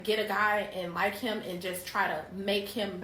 get a guy and like him and just try to make him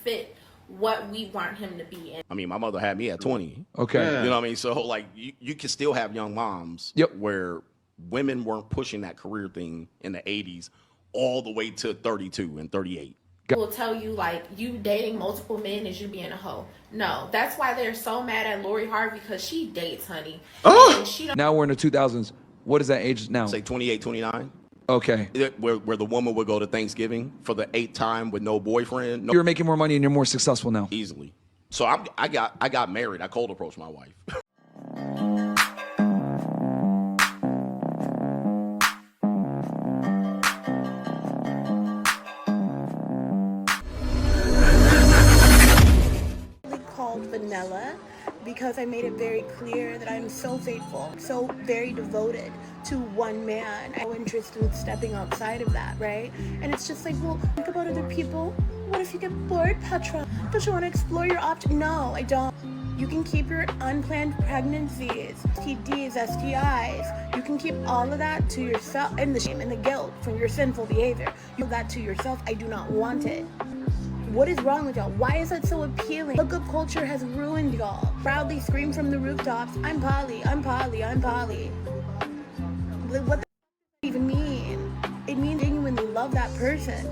fit what we want him to be in. I mean, my mother had me at 20. Okay. Yeah. You know what I mean? So like you can still have young moms where women weren't pushing that career thing in the 80s all the way to 32 and 38. Will tell you like you dating multiple men is you being a hoe. No, that's why they're so mad at Lori Harvey, because she dates, honey. Oh! And she don't. Now we're in the 2000s. What is that age now? Say 28, 29. Okay. Where the woman would go to Thanksgiving for the 8th time with no boyfriend. No, you're making more money and you're more successful now. Easily. So I got married. I cold approached my wife. Called Vanilla because I made it very clear that I'm so faithful, so very devoted to one man. I have no interest in stepping outside of that, right? And it's just like, well, think about other people. What if you get bored, Petra? Don't you want to explore your options? No, I don't. You can keep your unplanned pregnancies, STDs, STIs. You can keep all of that to yourself, and the shame and the guilt from your sinful behavior. You that to yourself. I do not want it. What is wrong with y'all? Why is that so appealing? Hookup culture has ruined y'all. Proudly scream from the rooftops, I'm poly, I'm poly, I'm poly. What the even mean? It means genuinely love that person.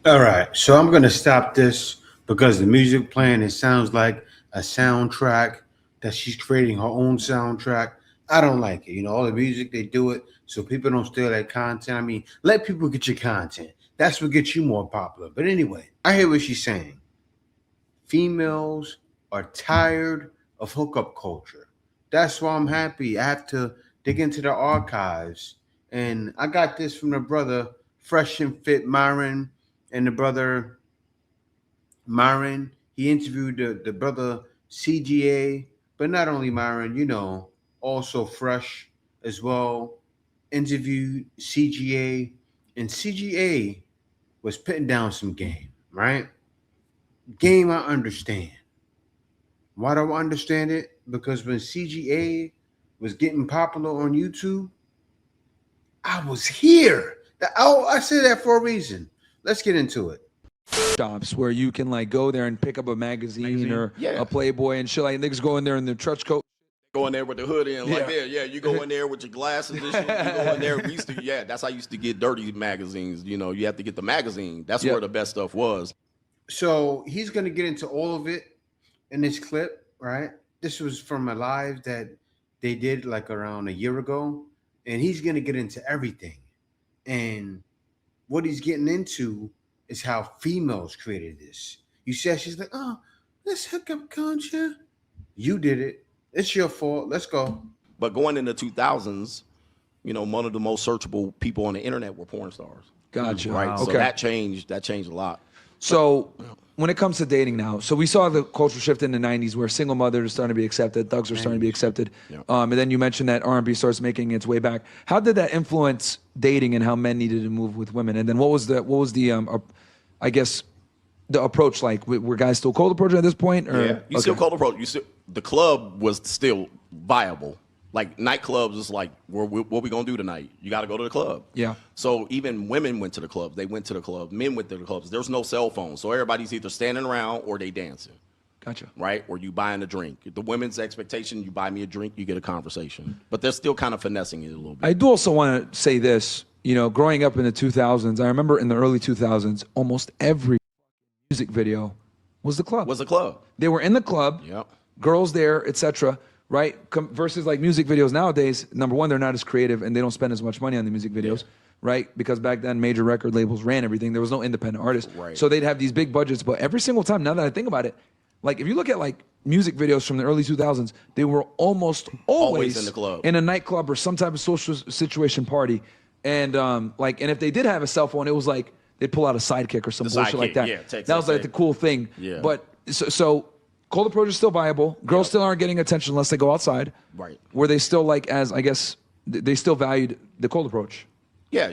All right, so I'm gonna stop this because the music playing, it sounds like a soundtrack that she's creating her own soundtrack. I don't like it. You know, all the music, they do it so people don't steal that content. I mean, let people get your content. That's what gets you more popular. But anyway, I hear what she's saying. Females are tired of hookup culture. That's why I'm happy. I have to dig into the archives. And I got this from the brother Fresh and Fit Myron, and the brother Myron. He interviewed the brother CGA, but not only Myron, you know, also Fresh as well. Interviewed CGA, and CGA was putting down some game, right? Game I understand. Why do I understand it? Because when CGA was getting popular on YouTube, I was here. I say that for a reason. Let's get into it. Shops where you can like go there and pick up a magazine or a Playboy and shit. Like niggas go in there in their trench coat. Go in there with the hoodie and like you go in there with your glasses and shit. You go in there. We used to, that's how I used to get dirty magazines. You know, you have to get the magazine. That's where the best stuff was. So he's gonna get into all of it in this clip, right? This was from a live that they did like around a year ago, and he's gonna get into everything. And what he's getting into is how females created this. You said she's like, oh, let's hook up culture. You did it. It's your fault. Let's go. But going into 2000s, you know, one of the most searchable people on the internet were porn stars. Gotcha. Right. Wow. So Okay. that changed a lot. So when it comes to dating now, so we saw the cultural shift in the 90s where single mothers are starting to be accepted, thugs are starting to be accepted. And then you mentioned that R&B starts making its way back. How did that influence dating and how men needed to move with women? And then what was the I guess the approach like? Were guys still cold approaching at this point? Or? You still cold approach. The club was still viable. Like nightclubs is like, what we gonna do tonight? You got to go to the club. Yeah. So even women went to the clubs. They went to the club. Men went to the clubs. There's no cell phone, so everybody's either standing around or they dancing. Gotcha. Right? Or you buying a drink. The women's expectation, you buy me a drink, you get a conversation. But they're still kind of finessing it a little bit. I do also want to say this. You know, growing up in the 2000s, I remember in the early 2000s, almost every music video was the club. They were in the club. Yep. Girls there, etc. Right? Versus like music videos nowadays, number one, they're not as creative and they don't spend as much money on the music videos, right? Because back then, major record labels ran everything. There was no independent artists. Right. So they'd have these big budgets, but every single time, now that I think about it, like if you look at like music videos from the early 2000s, they were almost always in the club, in a nightclub or some type of social situation party. And and if they did have a cell phone, it was like they'd pull out a sidekick or some bullshit like that. That was like the cool thing. Yeah. But so cold approach is still viable. Girls still aren't getting attention unless they go outside. Right. Were they still like, as I guess, they still valued the cold approach? Yeah,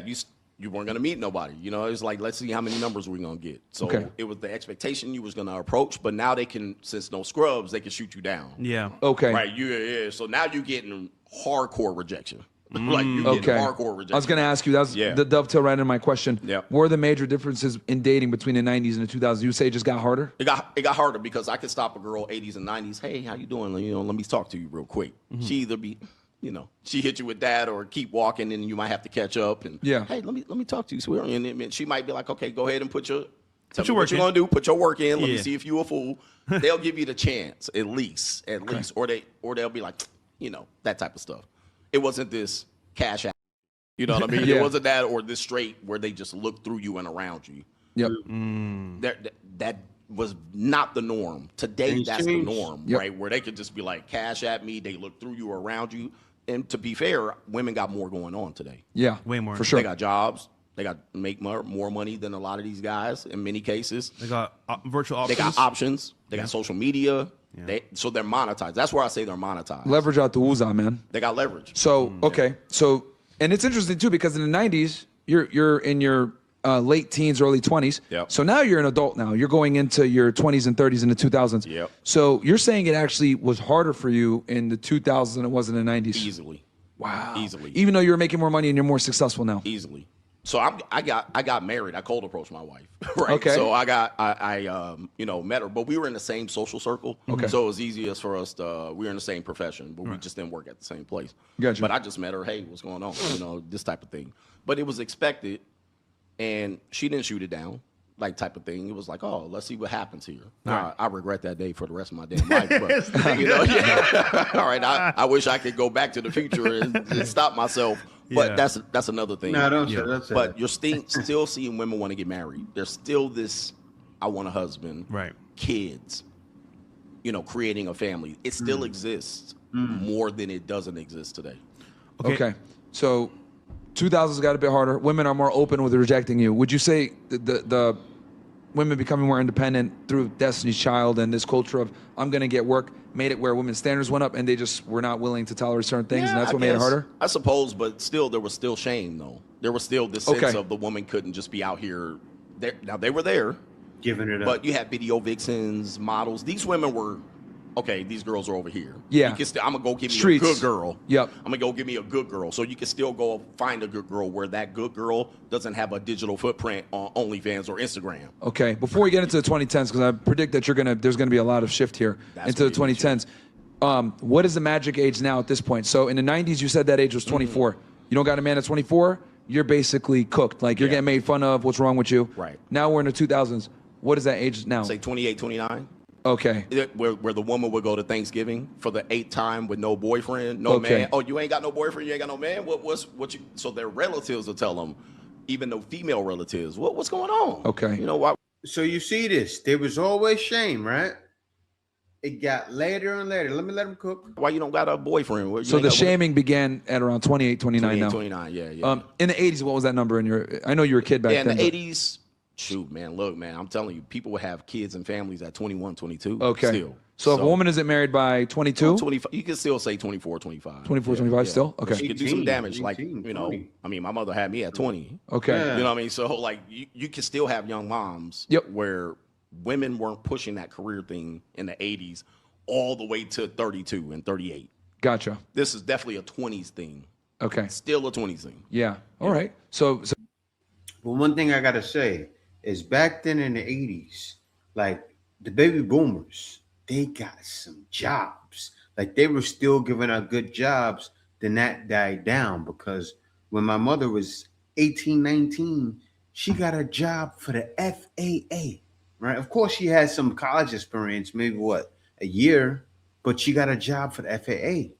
you weren't gonna meet nobody. You know, it's like, let's see how many numbers we're gonna get. So it was the expectation you was gonna approach, but now they can, since no scrubs, they can shoot you down. Yeah. Okay. Right. So now you're getting hardcore rejection. Like you get hardcore rejection. I was going to ask you, that was the dovetail right into my question. Yeah. What are the major differences in dating between the 90s and the 2000s? You say it just got harder? It got harder because I could stop a girl 80s and 90s. Hey, how you doing? You know, let me talk to you real quick. She either be, you know, she hit you with that or keep walking and you might have to catch up and hey, let me talk to you, sweetheart. And she might be like, okay, go ahead and put your what you're gonna do. Put your work in. Let me see if you a fool. They'll give you the chance at least, or they'll be like, you know, that type of stuff. It wasn't this cash out. You know what I mean? It wasn't that or this straight where they just look through you and around you. Yep. That was not the norm. Today, that's the norm, right? Where they could just be like, cash at me. They look through you, around you. And to be fair, women got more going on today. Yeah, way more. For sure. They got jobs. They got make more money than a lot of these guys in many cases. They got virtual options. They got options. They got social media. So they're monetized. That's where I say they're monetized. Leverage out the woozah, man. They got leverage. So, okay. So, and it's interesting too, because in the 90s, you're in your late teens, early 20s. Yep. So now you're an adult now. You're going into your 20s and 30s in the 2000s. Yep. So you're saying it actually was harder for you in the 2000s than it was in the 90s? Easily. Wow. Easily. Even though you're making more money and you're more successful now? Easily. So I got married. I cold approached my wife, right? Okay. So I you know, met her, but we were in the same social circle. Okay. So it was easiest for us to, we were in the same profession, but we just didn't work at the same place. Gotcha. But I just met her. Hey, what's going on? You know, this type of thing. But it was expected, and she didn't shoot it down, like type of thing. It was like, oh, let's see what happens here. I regret that day for the rest of my damn life. But, you know, all right. I wish I could go back to the future and stop myself. But that's another thing. No, don't say that. But you're still seeing women want to get married. There's still this, I want a husband, right? Kids, you know, creating a family. It still exists more than it doesn't exist today. Okay. So 2000s got a bit harder. Women are more open with rejecting you. Would you say the women becoming more independent through Destiny's Child and this culture of I'm going to get work made it where women's standards went up and they just were not willing to tolerate certain things, and that's what made it harder? I suppose, but still, there was still shame, though. There was still this sense of the woman couldn't just be out here. Now, they were there. Giving it up. But you had video vixens, models. These women were, okay, these girls are over here. Yeah. I'm going to go give me Streets. a good girl. Yep. I'm going to go give me a good girl. So you can still go find a good girl where that good girl doesn't have a digital footprint on OnlyFans or Instagram. Okay. Before we get into the 2010s, because I predict that there's going to be a lot of shift here into the 2010s. What is the magic age now at this point? So in the 90s, you said that age was 24. You don't got a man at 24, you're basically cooked. Like you're getting made fun of. What's wrong with you? Right. Now we're in the 2000s. What is that age now? Say 28, 29. Okay. Where the woman would go to Thanksgiving for the 8th time with no boyfriend, no man. Oh, you ain't got no boyfriend, you ain't got no man. What you? So their relatives will tell them, even though female relatives, what's going on? Okay. You know why? So you see this. There was always shame, right? It got later and later. Let them cook. Why you don't got a boyfriend? So the shaming began at around 28, 29 now. 29, yeah. In the 80s, what was that number in your? I know you were a kid back then. In the 80s, shoot, man, look, man, I'm telling you, people would have kids and families at 21, 22. Okay. Still. So if a woman isn't married by 22? 25, you can still say 24, 25. 24, 25 still? Okay. She could do some damage. 18, like, you know, 20. I mean, my mother had me at 20. Okay. Yeah. You know what I mean? So, like, you can still have young moms where women weren't pushing that career thing in the 80s all the way to 32 and 38. Gotcha. This is definitely a 20s thing. Okay. Still a 20s thing. Yeah. All right. So But one thing I got to say is back then in the 80s, like the baby boomers, they got some jobs. Like they were still giving out good jobs. Then that died down because when my mother was 18, 19, she got a job for the FAA, right? Of course, she had some college experience, maybe a year, but she got a job for the FAA.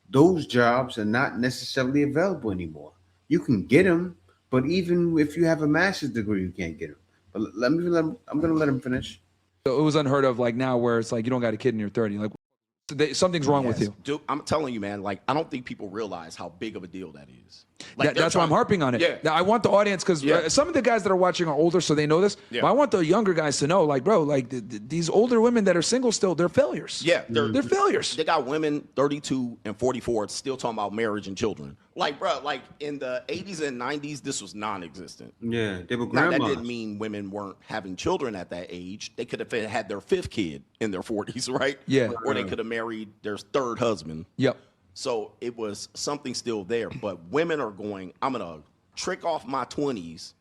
Those jobs are not necessarily available anymore. You can get them, but even if you have a master's degree, you can't get them. But I'm going to let him finish. So it was unheard of, like now, where it's like you don't got a kid and you're 30. Like something's wrong with you. Dude, I'm telling you, man. Like I don't think people realize how big of a deal that is. Like That's why I'm harping on it. Yeah. Now, I want the audience, because some of the guys that are watching are older, so they know this. Yeah. But I want the younger guys to know, like, bro, like these older women that are single still, they're failures. Yeah, they're failures. They got women 32 and 44 still talking about marriage and children. Like, bro, like in the 80s and 90s, this was non-existent. Yeah, they were Now, grandmas. that didn't mean women weren't having children at that age. They could have had their 5th kid in their 40s, right? Yeah. Or they could have married their 3rd husband. Yep. So it was something still there. But women are going, I'm going to trick off my 20s,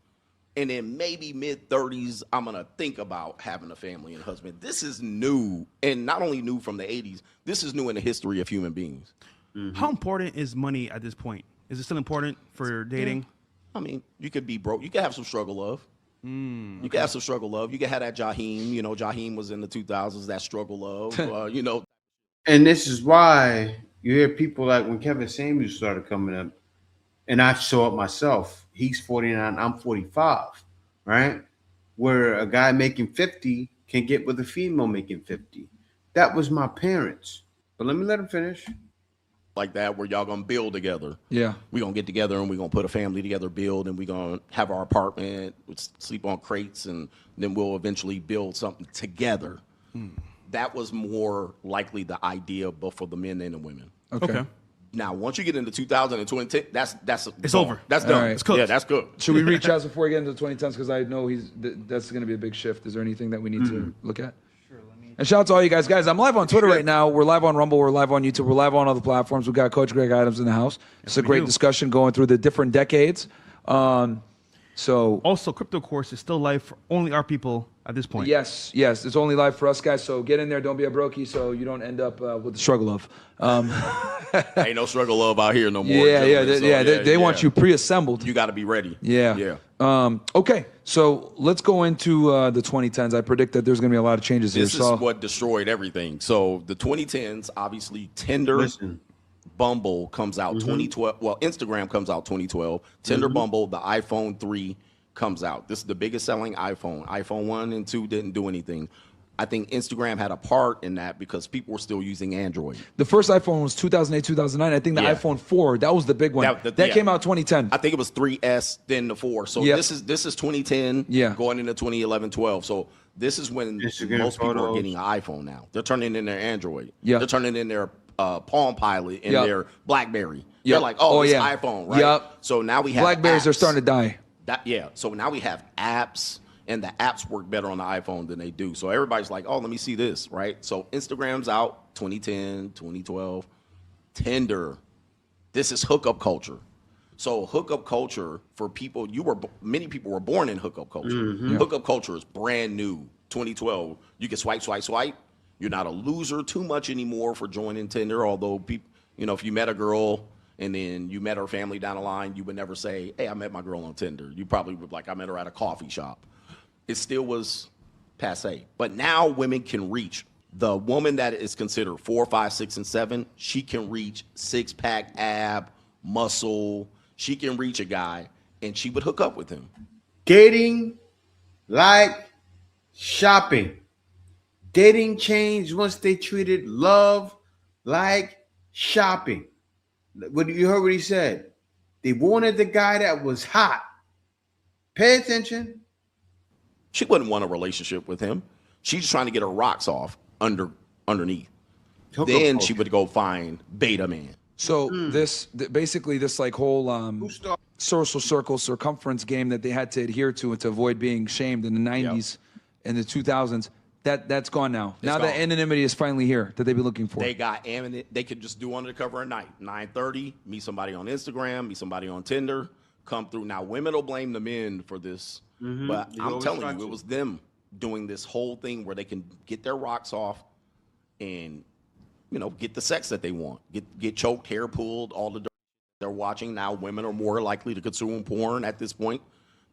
and then maybe mid-30s, I'm going to think about having a family and a husband. This is new, and not only new from the 80s, this is new in the history of human beings. Mm-hmm. How important is money at this point? Is it still important for dating? Yeah. I mean, you could be broke. You could have some struggle love. You could have some struggle love. You could have that Jaheim. You know, Jaheim was in the 2000s, that struggle love. You know. And this is why you hear people like when Kevin Samuels started coming up, and I saw it myself. He's 49, I'm 45, right? Where a guy making 50 can get with a female making 50. That was my parents. But let me let him finish. Like that, where y'all gonna build together. Yeah. We're gonna get together and we're gonna put a family together, build, and we're gonna have our apartment, sleep on crates, and then we'll eventually build something together. That was more likely the idea, both for the men and the women. Okay. Now, once you get into 2000 and 2010, that's It's over. That's done. All right. It's cooked. Yeah, that's good. Should we reach out before we get into the 2010s? Because I know that's going to be a big shift. Is there anything that we need to look at? And shout out to all you guys. Guys, I'm live on Twitter right now. We're live on Rumble. We're live on YouTube. We're live on all the platforms. We've got Coach Greg Adams in the house. It's a great discussion going through the different decades. So Also, crypto course is still live for only our people at this point. yes, it's only live for us guys. So get in there. Don't be a brokey so you don't end up with the struggle of. Ain't no struggle love out here no more. They want you pre-assembled. You got to be ready. Yeah. Okay, so let's go into the 2010s. I predict that there's going to be a lot of changes This here. is what destroyed everything. So the 2010s, obviously, Tinder, Bumble comes out 2012. Well, Instagram comes out 2012. Tinder, Bumble, the iPhone 3 comes out. This is the biggest selling iPhone. iPhone 1 and 2 didn't do anything. I think Instagram had a part in that because people were still using Android. The first iPhone was 2008, 2009. I think the iPhone 4, that was the big one. That came out 2010. I think it was 3S, then the 4. So this is 2010 going into 2011, 12. So this is when most people are getting an iPhone now. They're turning in their Android. They're turning in their Palm Pilot and their BlackBerry. They're like, it's iPhone, right? So now we have BlackBerries apps. are starting to die. So now we have apps, and the apps work better on the iPhone than they do. So everybody's like, let me see this, right? So Instagram's out 2010, 2012. Tinder, this is hookup culture. So hookup culture for people, many people were born in hookup culture. Hookup culture is brand new, 2012. You can swipe. You're not a loser too much anymore for joining Tinder, although people, if you met a girl and then you met her family down the line, you would never say, hey, I met my girl on Tinder. You probably would I met her at a coffee shop. It still was passe. But now women can reach. The woman that is considered 4, 5, 6, and 7, she can reach six-pack ab, muscle. She can reach a guy, and she would hook up with him. Dating like shopping. Dating changed once they treated love like shopping. You heard what he said. They wanted the guy that was hot. Pay attention. She wouldn't want a relationship with him. She's trying to get her rocks off underneath. Then she would go find beta man. So basically this like whole social circle circumference game that they had to adhere to and to avoid being shamed in the 90s and the 2000s, that's gone now. Now that anonymity is finally here that they've been looking for. They got they could just do undercover at night. 9:30, meet somebody on Instagram, meet somebody on Tinder, come through. Now women will blame the men for this. But I'm telling you, it was them doing this whole thing where they can get their rocks off and, get the sex that they want. Get choked, hair pulled, all the dirt they're watching. Now women are more likely to consume porn at this point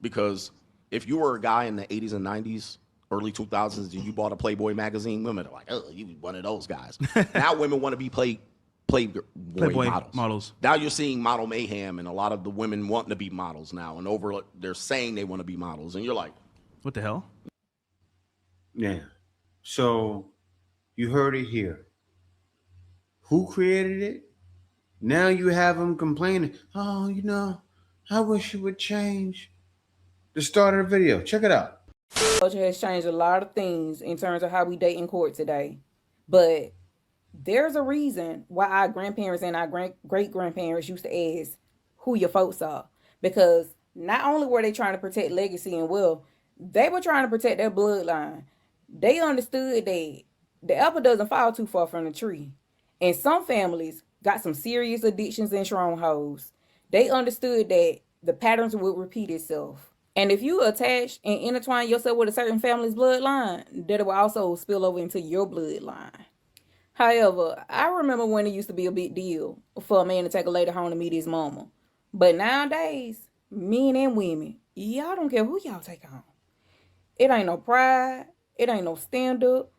because if you were a guy in the 80s and 90s, early 2000s, and you bought a Playboy magazine, women are like, oh, you one of those guys. Now women want to be Playboy models. Now you're seeing model mayhem, and a lot of the women wanting to be models now, and they're saying they want to be models, and you're like, what the hell? Yeah. So you heard it here. Who created it? Now you have them complaining. Oh, I wish it would change. The start of the video. Check it out. Culture has changed a lot of things in terms of how we date in court today, but there's a reason why our grandparents and our great-grandparents used to ask who your folks are, because not only were they trying to protect legacy and wealth, they were trying to protect their bloodline. They understood that the apple doesn't fall too far from the tree, and some families got some serious addictions and strongholds. They understood that the patterns would repeat itself. And if you attach and intertwine yourself with a certain family's bloodline, that will also spill over into your bloodline. However, I remember when it used to be a big deal for a man to take a lady home to meet his mama. But nowadays, men and women, y'all don't care who y'all take home. It ain't no pride. It ain't no stand up.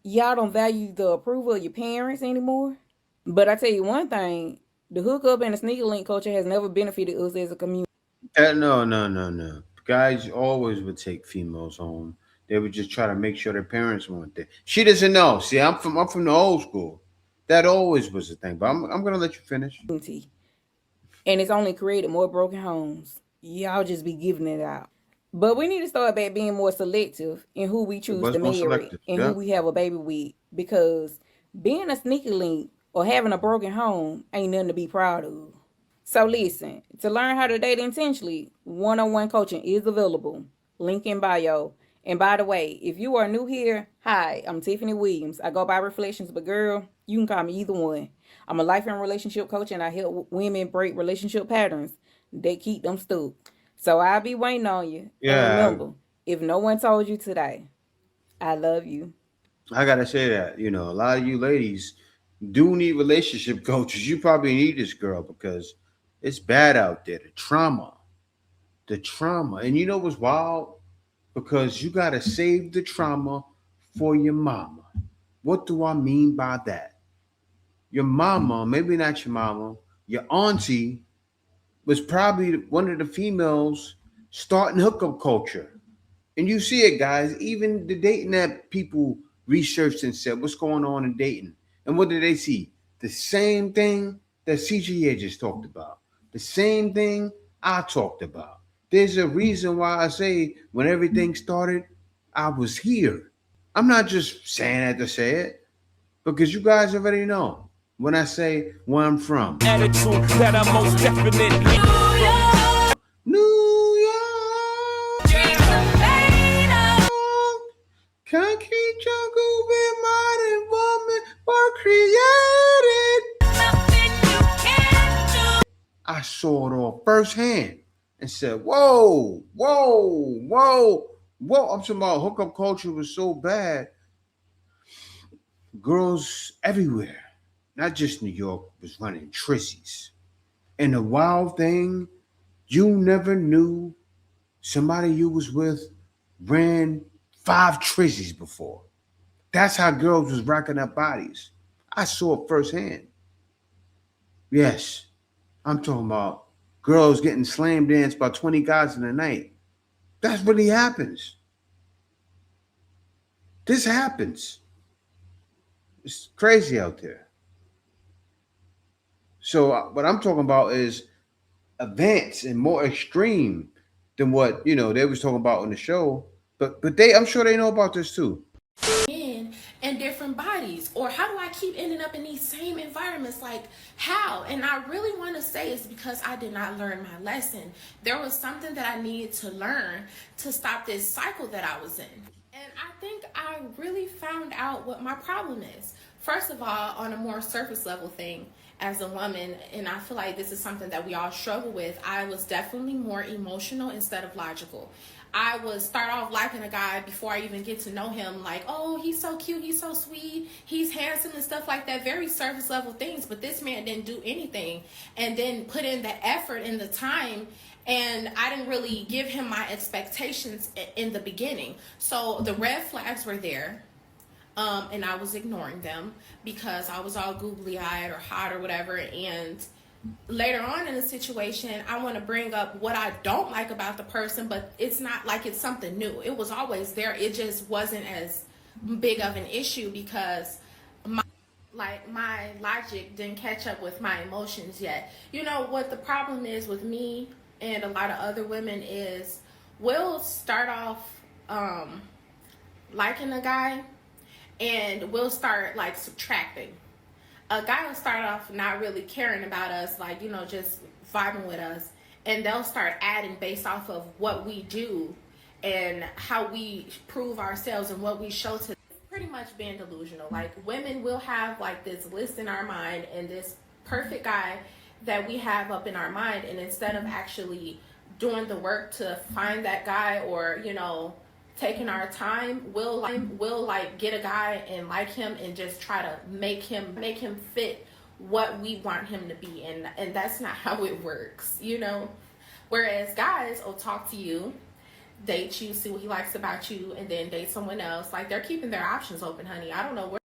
Y'all don't value the approval of your parents anymore. But I tell you one thing, the hookup and the sneaker link culture has never benefited us as a community. No. Guys always would take females home. They would just try to make sure their parents weren't there. She doesn't know. See, I'm from the old school. That always was the thing. But I'm gonna let you finish. And it's only created more broken homes. Y'all just be giving it out. But we need to start back being more selective in who we choose to marry and who we have a baby with. Because being a sneaker link or having a broken home ain't nothing to be proud of. So listen, to learn how to date intentionally, one-on-one coaching is available. Link in bio. And by the way, if you are new here, hi, I'm Tiffany Williams. I go by Reflections, but girl, you can call me either one. I'm a life and relationship coach, and I help women break relationship patterns that keep them stuck. So I'll be waiting on you. Yeah. And remember, if no one told you today, I love you. I gotta say that, a lot of you ladies do need relationship coaches. You probably need this girl because it's bad out there. The trauma. And you know what's wild? Because you gotta save the trauma for your mama. What do I mean by that? Your mama, maybe not your mama, your auntie was probably one of the females starting hookup culture. And you see it, guys. Even the dating app people researched and said, what's going on in dating? And what did they see? The same thing that CGA just talked about. The same thing I talked about. There's a reason why I say when everything started, I was here. I'm not just saying that to say it, because you guys already know when I say where I'm from. Attitude that I most definitely New York. Concrete jungle where modern woman were created. I saw it all firsthand and said, whoa. I'm talking about hookup culture was so bad. Girls everywhere, not just New York, was running trizzies. And the wild thing, you never knew somebody you was with ran 5 trizzies before. That's how girls was racking up bodies. I saw it firsthand. Yes, I'm talking about girls getting slam danced by 20 guys in a night. That really happens. This happens. It's crazy out there. So what I'm talking about is advanced and more extreme than what they was talking about on the show. But I'm sure they know about this too. And different bodies, or how do I keep ending up in these same environments? Like, how? And I really want to say it's because I did not learn my lesson. There was something that I needed to learn to stop this cycle that I was in. And I think I really found out what my problem is. First of all, on a more surface level thing, as a woman, and I feel like this is something that we all struggle with, I was definitely more emotional instead of logical. I would start off liking a guy before I even get to know him, like, oh, he's so cute, he's so sweet, he's handsome and stuff like that, very surface level things, but this man didn't do anything and then put in the effort and the time, and I didn't really give him my expectations in the beginning. So the red flags were there. And I was ignoring them because I was all googly-eyed or hot or whatever. And later on in the situation, I want to bring up what I don't like about the person, but it's not like it's something new. It was always there. It just wasn't as big of an issue because my logic didn't catch up with my emotions yet. You know what the problem is with me and a lot of other women is we'll start off liking a guy, and we'll start like subtracting. A guy will start off not really caring about us, like, just vibing with us, and they'll start adding based off of what we do and how we prove ourselves and what we show to them. Pretty much being delusional. Like, women will have like this list in our mind and this perfect guy that we have up in our mind, and instead of actually doing the work to find that guy, or taking our time, we'll like get a guy and like him and just try to make him fit what we want him to be, and that's not how it works. Whereas guys will talk to you, date you, see what he likes about you, and then date someone else. Like, they're keeping their options open, honey. I don't know where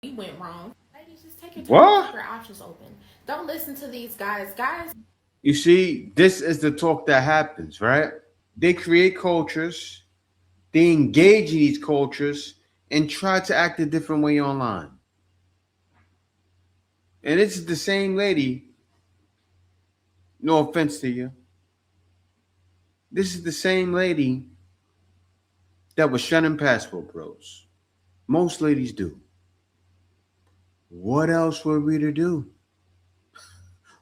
we went wrong. Ladies, just take your time and keep your options open. Don't listen to these guys. You see, this is the talk that happens, right? They create cultures, they engage in these cultures, and try to act a different way online. And it's the same lady, no offense to you. This is the same lady that was shunning passport bros. Most ladies do. What else were we to do?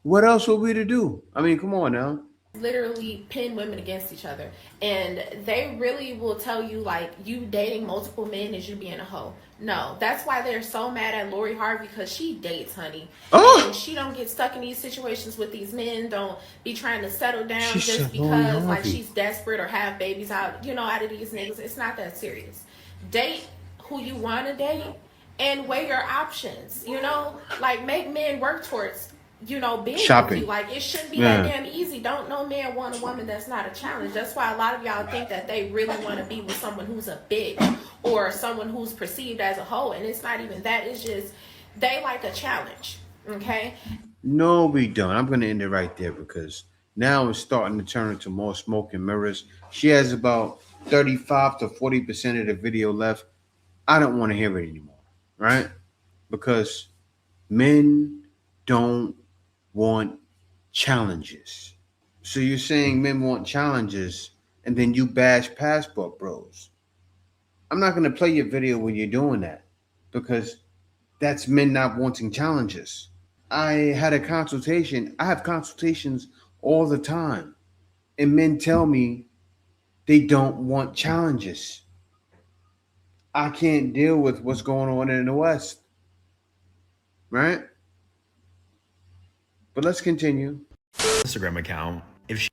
What else were we to do? I mean, come on now. Literally pin women against each other, and they really will tell you, like, you dating multiple men is you being a hoe. No, that's why they're so mad at Lori Harvey, because she dates, honey. And she don't get stuck in these situations with these men. Don't be trying to settle down just because like she's desperate or have babies out of these niggas. It's not that serious. Date who you want to date and weigh your options. Like, make men work towards being shopping with you. Like, it shouldn't be that damn easy. Don't no man want a woman that's not a challenge. That's why a lot of y'all think that they really want to be with someone who's a bitch or someone who's perceived as a hoe, and it's not even that. It's just they like a challenge. Okay? No, we don't. I'm going to end it right there, because now it's starting to turn into more smoke and mirrors. She has about 35 to 40% of the video left. I don't want to hear it anymore, right? Because men don't want challenges. So you're saying men want challenges, and then you bash passport bros. I'm not going to play your video when you're doing that, because that's men not wanting challenges. I had a consultation. I have consultations all the time, and men tell me they don't want challenges. I can't deal with what's going on in the West, right? But let's continue. Instagram account, if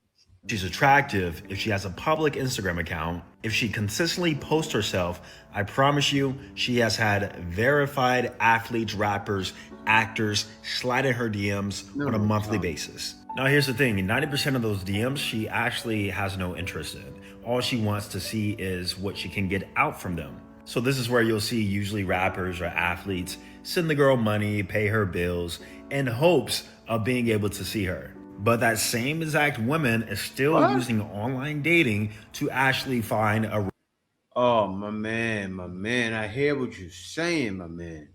she's attractive, if she has a public Instagram account, if she consistently posts herself, I promise you she has had verified athletes, rappers, actors slide in her DMs on a monthly basis. Now here's the thing, 90% of those DMs she actually has no interest in. All she wants to see is what she can get out from them. So this is where you'll see usually rappers or athletes send the girl money, pay her bills, in hopes of being able to see her. But that same exact woman is still using online dating to actually find a... Oh, my man, I hear what you're saying, my man.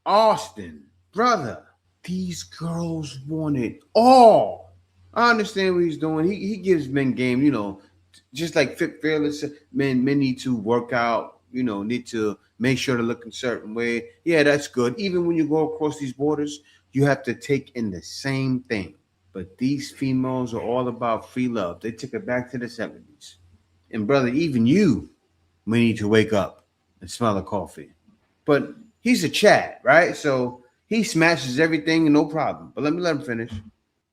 Austin, brother, these girls want it all. I understand what he's doing. He gives men game, just like Fit Fearless. Men need to work out, need to make sure to look a certain way. Yeah, that's good. Even when you go across these borders, you have to take in the same thing. But these females are all about free love. They took it back to the 70s. And brother, even you may need to wake up and smell the coffee. But he's a Chad, right? So he smashes everything and no problem. But let him finish.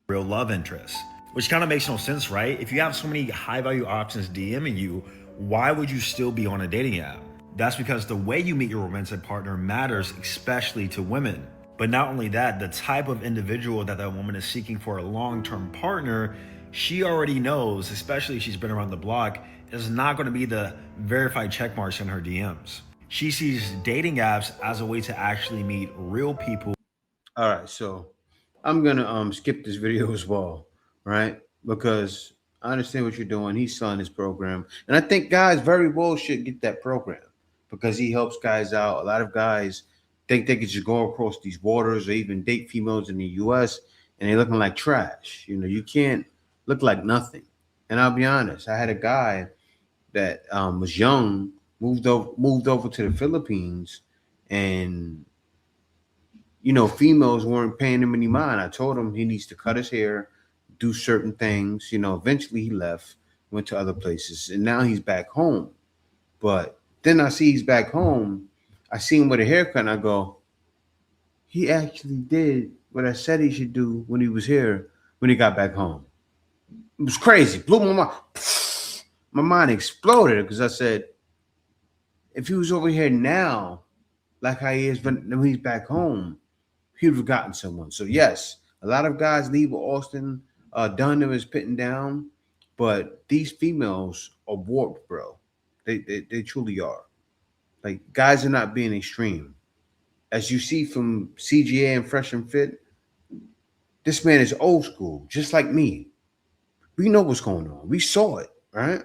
Real love interest, which kind of makes no sense, right? If you have so many high value options DMing you, why would you still be on a dating app? That's because the way you meet your romantic partner matters, especially to women. But not only that, the type of individual that woman is seeking for a long-term partner, she already knows, especially if she's been around the block, is not going to be the verified check marks in her DMs. She sees dating apps as a way to actually meet real people. All right, so I'm gonna skip this video as well, right? Because I understand what you're doing. He's selling his program, and I think guys very well should get that program because he helps guys out. A lot of guys think they could just go across these borders or even date females in the U.S. and they're looking like trash. You can't look like nothing. And I'll be honest, I had a guy that was young, moved over to the Philippines, and females weren't paying him any mind. I told him he needs to cut his hair, do certain things. Eventually he left, went to other places, and now he's back home. But then I see he's back home. I see him with a haircut, and I go, he actually did what I said he should do when he was here, when he got back home. It was crazy. Blew my mind. My mind exploded because I said, if he was over here now, like how he is when he's back home, he would have gotten someone. So yes, a lot of guys leave with Austin Dunn is pitting down, but these females are warped, bro. They truly are. Like, guys are not being extreme. As you see from CGA and Fresh and Fit, this man is old school, just like me. We know what's going on. We saw it, right?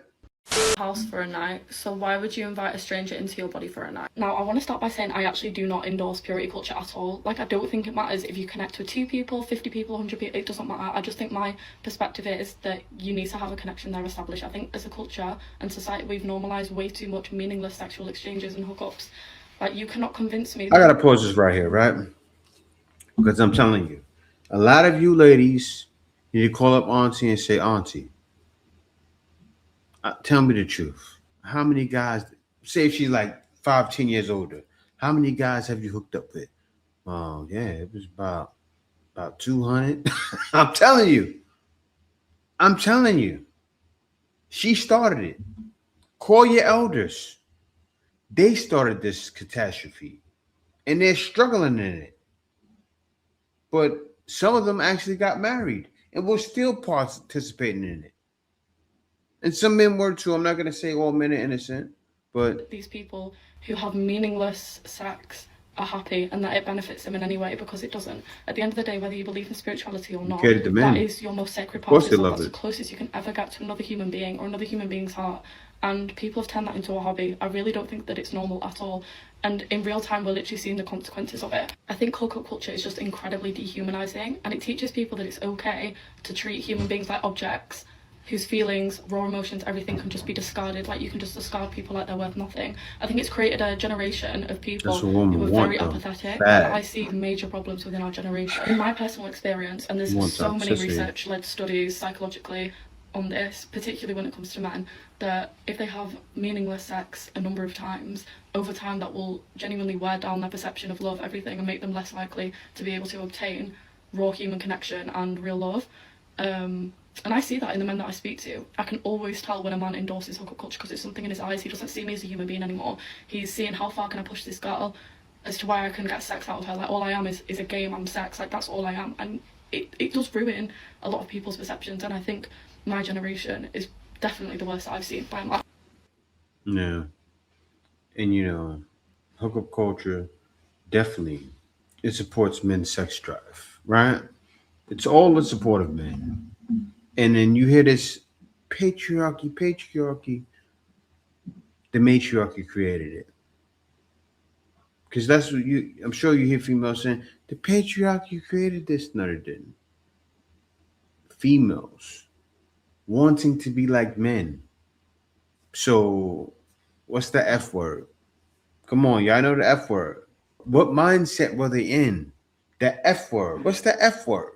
House for a night, so why would you invite a stranger into your body for a night? Now, I want to start by saying I actually do not endorse purity culture at all. Like, I don't think it matters if you connect with 2 people, 50 people, 100 people, it doesn't matter. I just think my perspective is that you need to have a connection there established. I think as a culture and society, we've normalized way too much meaningless sexual exchanges and hookups. Like, you cannot convince me. I gotta pause this right here, right? Because I'm telling you, a lot of you ladies need to call up Auntie and say, Auntie, tell me the truth. How many guys, say if she's like 5-10 years older, how many guys have you hooked up with? Oh, yeah, it was about 200. I'm telling you. She started it. Call your elders. They started this catastrophe, and they're struggling in it. But some of them actually got married and were still participating in it. And some men were too. I'm not going to say all men are innocent, but these people who have meaningless sex are happy and that it benefits them in any way, because it doesn't. At the end of the day, whether you believe in spirituality or not, that is your most sacred part of yourself. That's the closest you can ever get to another human being or another human being's heart. And people have turned that into a hobby. I really don't think that it's normal at all. And in real time, we're literally seeing the consequences of it. I think hookup culture is just incredibly dehumanizing, and it teaches people that it's okay to treat human beings like objects whose feelings, raw emotions, everything can just be discarded. Like, you can just discard people like they're worth nothing. I think it's created a generation of people who are very apathetic. And I see major problems within our generation. In my personal experience, and there's so many research-led studies psychologically on this, particularly when it comes to men, that if they have meaningless sex a number of times, over time that will genuinely wear down their perception of love, everything, and make them less likely to be able to obtain raw human connection and real love. And I see that in the men that I speak to. I can always tell when a man endorses hookup culture because it's something in his eyes. He doesn't see me as a human being anymore. He's seeing how far can I push this girl as to where I can get sex out of her. Like, all I am is a game, I'm sex. Like, that's all I am. And it does ruin a lot of people's perceptions. And I think my generation is definitely the worst that I've seen by a lot. Yeah. And, you know, hookup culture, definitely, it supports men's sex drive, right? It's all in support of men. And then you hear this patriarchy. The matriarchy created it. Because that's what I'm sure you hear females saying, the patriarchy created this. No, it didn't. Females wanting to be like men. So what's the F word? Come on, y'all know the F word. What mindset were they in? The F word. What's the F word?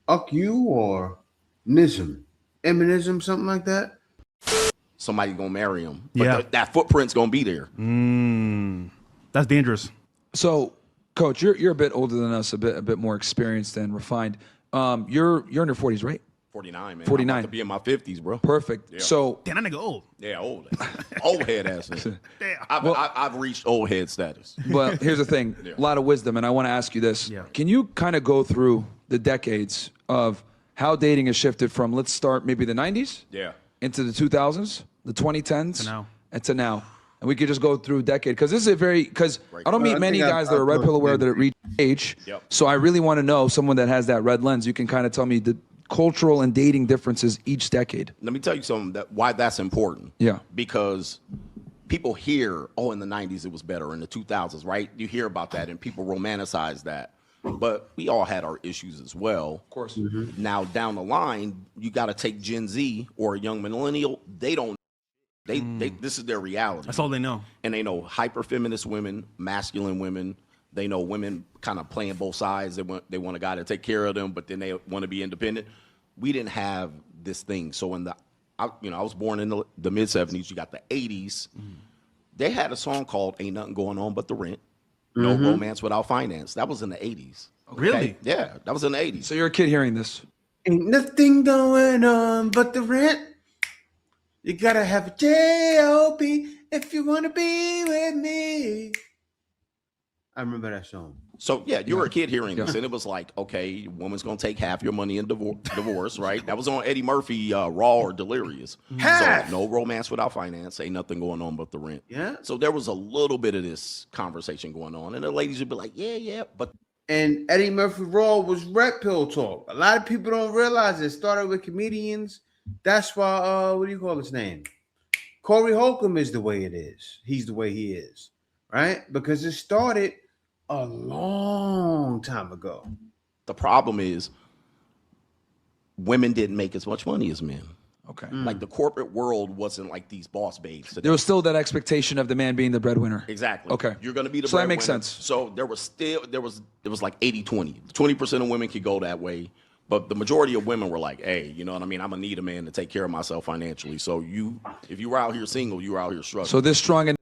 Uck you or nism? Eminism, something like that? Somebody gonna marry him. But that footprint's gonna be there. That's dangerous. So, Coach, you're a bit older than us, a bit more experienced and refined. You're in your 40s, right? 49, man. 49. I'm about to be in my 50s, bro. Perfect. Yeah. So, Damn, that nigga old. Yeah, old. Old head ass. Damn. I've reached old head status. but here's the thing: a lot of wisdom, and I want to ask you this. Yeah. Can you kind of go through the decades of how dating has shifted from, let's start maybe the 90s, into the 2000s, the 2010s, to now, and we could just go through a decade, because this is because I don't meet many guys that are red pill aware that reach age. So I really want to know someone that has that red lens. You can kind of tell me the cultural and dating differences each decade. Let me tell you something why that's important. Yeah. Because people hear, oh, in the 90s it was better, in the 2000s, right? You hear about that and people romanticize that. But we all had our issues as well. Of course. Mm-hmm. Now, down the line, you got to take Gen Z or a young millennial. They don't. They this is their reality. That's all they know. And they know hyper feminist women, masculine women. They know women kind of playing both sides. They want a guy to take care of them, but then they want to be independent. We didn't have this thing. So I was born in the mid 70s. You got the 80s. They had a song called "Ain't Nothing Going On But the Rent." No romance without finance. That was in the 80s. Really? Yeah, that was in the 80s. So you're a kid hearing this. Ain't nothing going on but the rent. You gotta have a J-O-B if you want to be with me. I remember that song. So yeah, you were a kid hearing this, and it was like, okay, woman's gonna take half your money in divorce, right? That was on Eddie Murphy, Raw or Delirious. Half. So no romance without finance, ain't nothing going on but the rent. Yeah. So there was a little bit of this conversation going on, and the ladies would be like, yeah, but. And Eddie Murphy Raw was red pill talk. A lot of people don't realize it started with comedians. That's why, what do you call his name? Corey Holcomb is the way it is. He's the way he is, right? Because it started a long time ago. The problem is women didn't make as much money as men. Okay. Like the corporate world wasn't like these boss babes today. There was still that expectation of the man being the breadwinner. Exactly. Okay. You're going to be the So that breadwinner. makes sense. So there was like 80-20. 20% of women could go that way, but the majority of women were like, hey, you know what I mean? I'm going to need a man to take care of myself financially. So if you were out here single, you were out here struggling. So this strong independent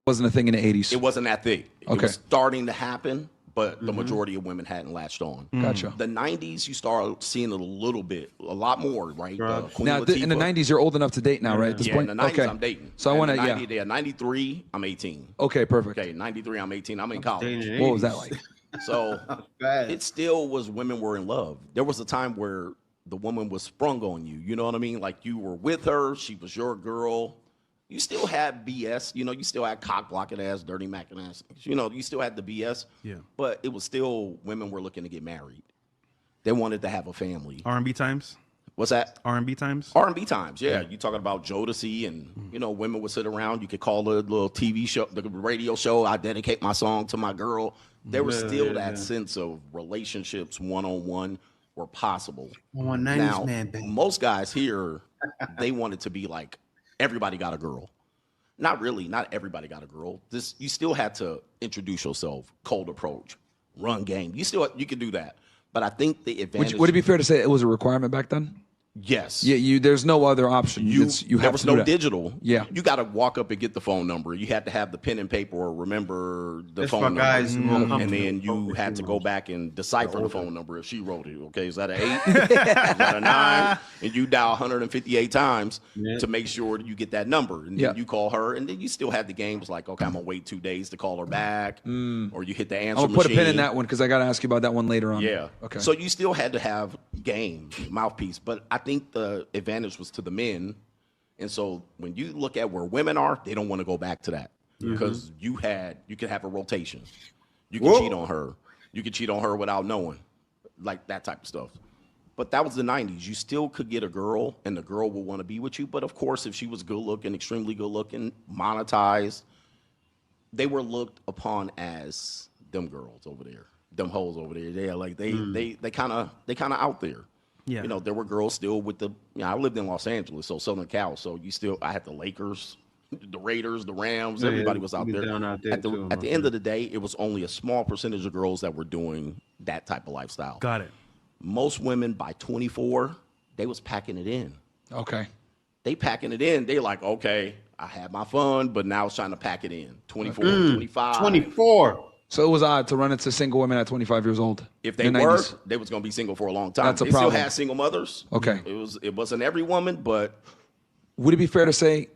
wasn't a thing in the 80s. It wasn't that thick. It Okay. was starting to happen, but the majority of women hadn't latched on. Gotcha. The 90s, you start seeing it a lot more, right? Queen Now, in the Latifah. 90s, you're old enough to date now, right? At this Yeah, point? in the 90s, okay. I'm dating. So I want to, yeah. 93, I'm 18. Okay, perfect. Okay, 93, I'm 18. I'm in college. What was that like? So it still was women were in love. There was a time where the woman was sprung on you. You know what I mean? Like you were with her. She was your girl. You still had BS. You know, you still had cock blocking ass, dirty macking ass. You know, you still had the BS. Yeah. But it was still women were looking to get married. They wanted to have a family. R&B times? What's that? R&B times? R&B times, yeah. You talking about Jodeci and, you know, women would sit around. You could call the little TV show, the radio show, I dedicate my song to my girl. There was still that sense of relationships one-on-one were possible. Now, most guys here, they wanted to be like, everybody got a girl. Not really. Not everybody got a girl. You still had to introduce yourself, cold approach, run game. You could do that. But I think the advantage. Would it be fair to say it was a requirement back then? Yes. Yeah. There's no other option. There have was to do no that. digital. Yeah. You got to walk up and get the phone number. You had to have the pen and paper or remember the That's phone why number. guys And then you had to go back and decipher the phone number if she wrote it. Okay, is that an 8? Is that a 9? And you dial 158 times to make sure you get that number. And then you call her. And then you still had the games like, okay, I'm going to wait 2 days to call her back. Or you hit the answer I'm going to put a pin in machine. that one because I got to ask you about that one later on. Yeah. Okay. So you still had to have game, mouthpiece. But I think the advantage was to the men. And so when you look at where women are, they don't want to go back to that. Because you could have a rotation. You can cheat on her. You could cheat on her without knowing. Like that type of stuff. But that was the 90s. You still could get a girl and the girl will want to be with you. But of course, if she was good looking, extremely good looking, monetized, they were looked upon as them girls over there, them hoes over there. Yeah, like they kind of out there. Yeah. You know, there were girls still with I lived in Los Angeles, so Southern Cal. So I had the Lakers, the Raiders, the Rams, everybody was out there. At the end of the day, it was only a small percentage of girls that were doing that type of lifestyle. Got it. Most women by 24, they was packing it in. Okay. They packing it in. They like, okay, I had my fun, but now it's trying to pack it in. 24, 25. 24. So it was odd to run into single women at 25 years old. If they in the were, 90s. they was going to be single for a long time. That's a they problem. still had single mothers. Okay. It wasn't every woman, but Would it be fair to say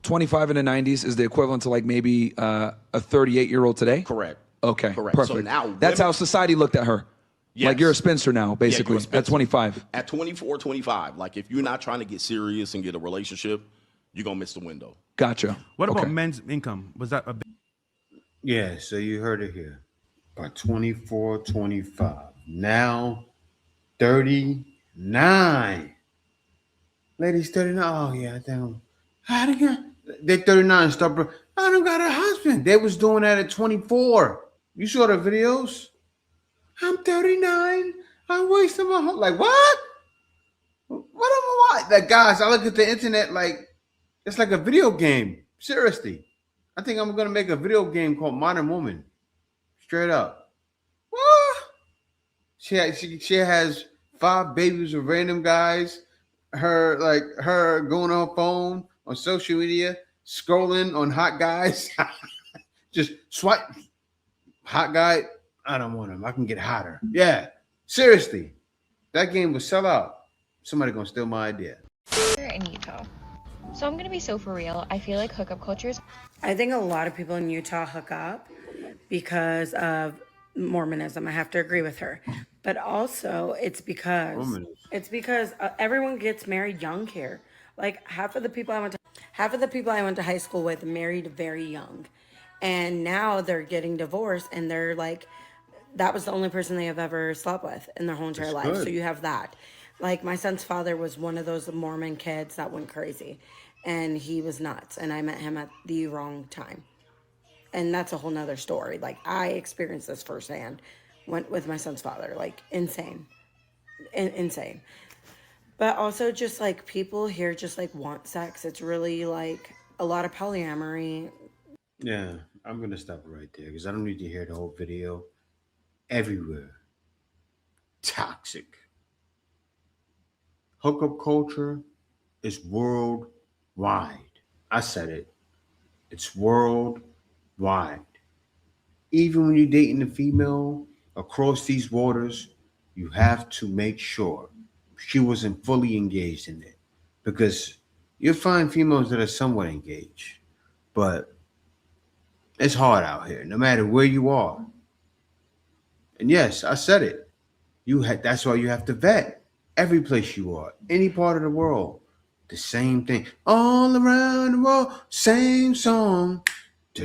25 in the 90s is the equivalent to like maybe a 38-year-old today? correct. Okay. Correct. Perfect. So now That's women- how society looked at her. Yes. Like you're a spinster now, basically, you're a at spinster. 25. At 24, 25, like if you're not trying to get serious and get a relationship, you're going to miss the window. Gotcha. What about Okay. men's income? Was that a big? Yeah, so you heard it here. By 24, 25. Now 39. Ladies 39. Oh, yeah, they're 39 and start. I don't got a husband. They was doing that at 24. You saw the videos? I'm 39. I'm wasting my whole like what? What am I watching? Like guys, I look at the internet like it's like a video game. Seriously. I think I'm gonna make a video game called Modern Woman. Straight up. What? She has 5 babies with random guys. Her going on her phone on social media, scrolling on hot guys. Just swipe hot guy. I don't want him. I can get hotter. Yeah, seriously, that game would sell out. Somebody gonna steal my idea. In Utah. So I'm gonna be so for real. I feel like hookup culture is. I think a lot of people in Utah hook up because of Mormonism. I have to agree with her, but also it's because everyone gets married young here. Like half of the people I went to high school with married very young, and now they're getting divorced, and they're like, that was the only person they have ever slept with in their whole entire life. So you have that. Like my son's father was one of those Mormon kids that went crazy, and he was nuts, and I met him at the wrong time. And that's a whole nother story. Like I experienced this firsthand, went with my son's father, like insane. But also just like people here just like want sex. It's really like a lot of polyamory. Yeah, I'm gonna stop it right there because I don't need to hear the whole video. Everywhere. Toxic. Hookup culture is worldwide. I said it. It's worldwide. Even when you're dating a female across these waters, you have to make sure she wasn't fully engaged in it. Because you'll find females that are somewhat engaged. But it's hard out here, no matter where you are. And yes, I said it. That's why you have to vet every place you are, any part of the world. The same thing. All around the world, same song. All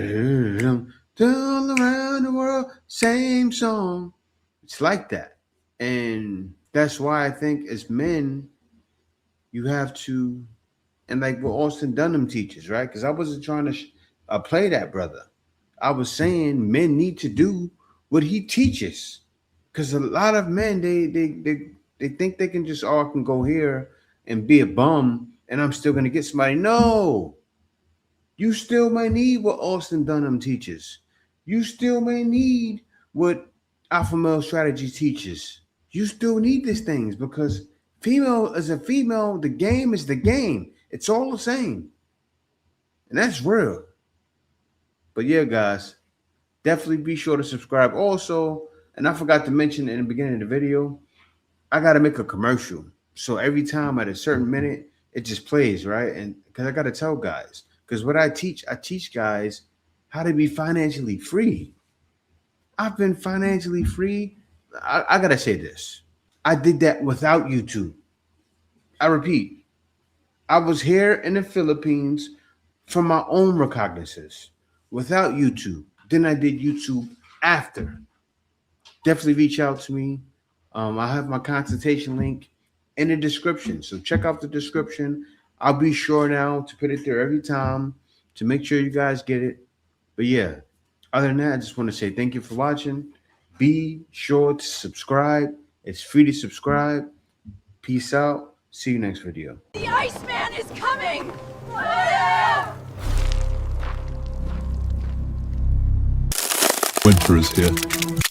around the world, same song. It's like that. And that's why I think as men, you have to, and like what Austin Dunham teaches, right? Because I wasn't trying to play that brother. I was saying men need to do what he teaches. Because a lot of men, they think they can just, I can go here and be a bum and I'm still going to get somebody. No. You still may need what Austin Dunham teaches. You still may need what Alpha Male Strategy teaches. You still need these things because female as a female, the game is the game. It's all the same. And that's real. But yeah, guys, definitely be sure to subscribe. Also, and I forgot to mention in the beginning of the video, I got to make a commercial. So every time at a certain minute, it just plays, right? And because I got to tell guys, because what I teach guys how to be financially free. I've been financially free. I got to say this. I did that without YouTube. I repeat, I was here in the Philippines from my own recognizance without YouTube. Then I did YouTube after. Definitely reach out to me. I have my consultation link in the description. So check out the description. I'll be sure now to put it there every time to make sure you guys get it. But yeah, other than that, I just want to say thank you for watching. Be sure to subscribe. It's free to subscribe. Peace out. See you next video. The Iceman is coming! Winter is here.